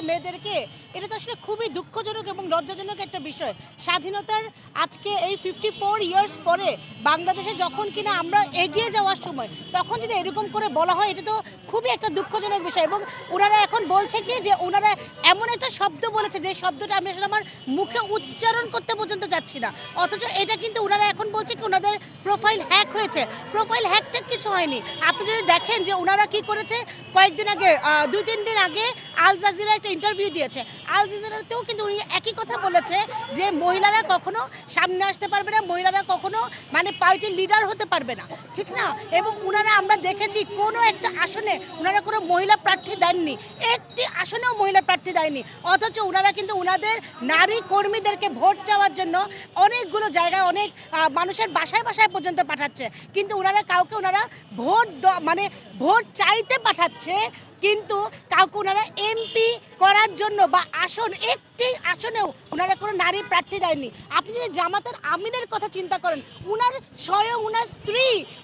মেয়েদেরকে, এটা তো আসলে খুবই দুঃখজনক এবং লজ্জাজনক একটা বিষয়। স্বাধীনতার আজকে এই 54 ইয়ার্স পরে বাংলাদেশে যখন কিনা আমরা এগিয়ে যাওয়ার সময়, তখন যদি এরকম করে বলা হয়, এটা তো খুবই একটা দুঃখজনক বিষয়। এবং ওনারা এখন বলছে কি যে ওনারা এমন একটা শব্দ বলেছে যে শব্দটা আমি আসলে আমার মুখে উচ্চারণ করতে পর্যন্ত যাচ্ছি না, অথচ এটা কিন্তু ওনারা এখন বলছে কি ওনাদের প্রোফাইল হ্যাক হয়েছে। প্রোফাইল হ্যাকটা কিছু হয়নি। আপনি যদি দেখেন যে ওনারা কি করেছে, কয়েকদিন আগে 2-3 দিন আগে আল জাজিরা একটা ইন্টারভিউ দিয়েছে। আল জাজিরাতেও কিন্তু উনি একই কথা বলেছে যে মহিলারা কখনো সামনে আসতে পারবে না, মহিলারা কখনো মানে পার্টির লিডার হতে পারবে না, ঠিক না? এবং ওনারা আমরা দেখেছি কোনো একটা আসনে ওনারা কোনো মহিলা প্রার্থী দেননি, একটি আসনেও মহিলা প্রার্থী দেয়নি, অথচ ওনারা কিন্তু ওনাদের নারী কর্মীদেরকে ভোট চাওয়ার জন্য অনেকগুলো জায়গায় অনেক মানুষের বাসায় বাসায় পর্যন্ত পাঠাচ্ছে, কিন্তু ওনারা কাউকে ওনারা মানে ভোট চাইতে পাঠাচ্ছে, কিন্তু কাউকে ওনারা এমপি করার জন্য বা একটি আসনেও ওনারা কোনো নারী প্রার্থী দেয়নি। আপনি যদি জামাতের আমিনের কথা চিন্তা করেন, স্বয়ং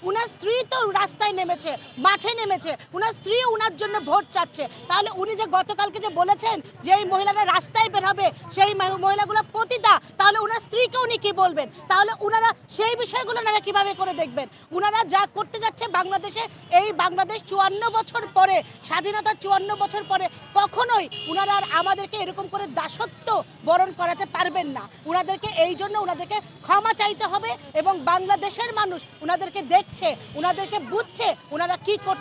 ওনার স্ত্রী তো রাস্তায় নেমেছে, মাঠে নেমেছে, ওনার স্ত্রী ওনার জন্য ভোট চাচ্ছে। তাহলে উনি যে গতকালকে যে বলেছেন যে এই মহিলারা রাস্তায় বের হবে, সেই মহিলাগুলো পতিতা, তাহলে ওনার স্ত্রীকে উনি কি বলবেন? তাহলে ওনারা সেই বিষয়গুলো ওনারা কিভাবে করে দেখবেন? ওনারা যা করতে যাচ্ছে বাংলাদেশে, এই বাংলাদেশ 54 বছর পরে, স্বাধীনতার 54 বছর পরে কখনোই ওনারা আর আমাদেরকে এরকম করে দাসত্ব বরণ করাতে পারবেন না। ওনাদেরকে এই জন্য ওনাদেরকে ক্ষমা চাইতে হবে এবং বাংলাদেশের মানুষ ওনাদেরকে দেখছে, ওনাদেরকে বুঝছে ওনারা কি করতে